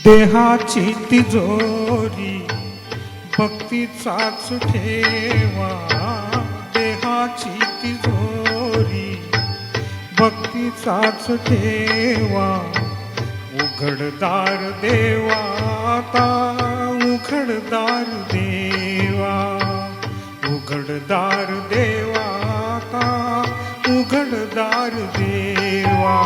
देहाची तिजोरी भक्तीचाच ठेवा, देहाची तिजोरी भक्तीचाच ठेवा. उघडदार देवा आता उघडदार देवा, उघडदार देवा आता उघडदार देवा.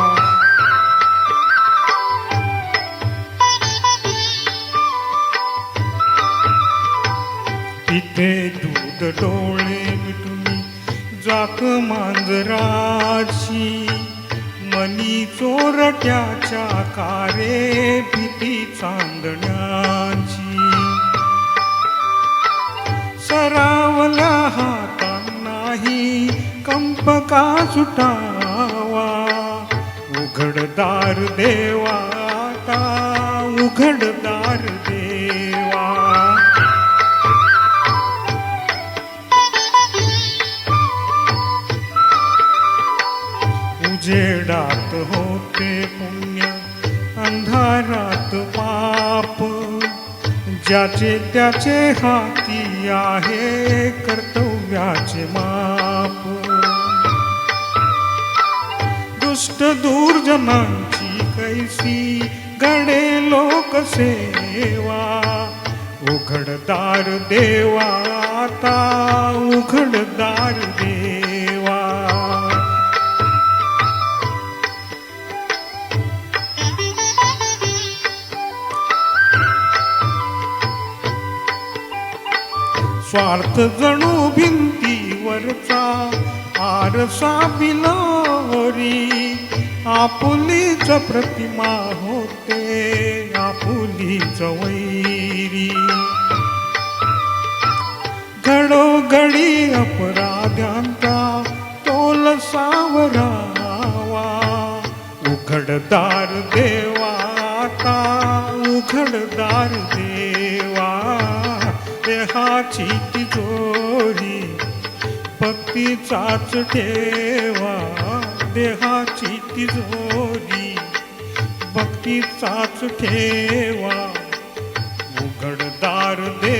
तिथे दूध डोळे मिटून जात मांजराची, मनी चोरट्याच्या कारे भीती चांदण्याची. सरावल्या हातांनाही कंप का सुटावा, उघडदार देवा आता उघडदार देवा. उजेडात होते पुण्य अंधारात पाप, ज्याचे त्याचे हाती आहे कर्तव्याचे माप. दुष्ट दुर्जनांची कैसी घडे लोकसेवा, उघडदार देवा आता उघडदार देवा. स्वार्थ जणू भिंतीवरचा आरसा बिलोरी, आपुलीच प्रतिमा होते आपुलीच वैरी. घडोघडी अपराध्यांचा तोल सावरावा, उघडदार देवा आता उघडदार देवा. देहाची तिजोरी भक्तीचाच ठेवा, देहाची तिजोरी भक्तीचाच ठेवा. उघडदार देवा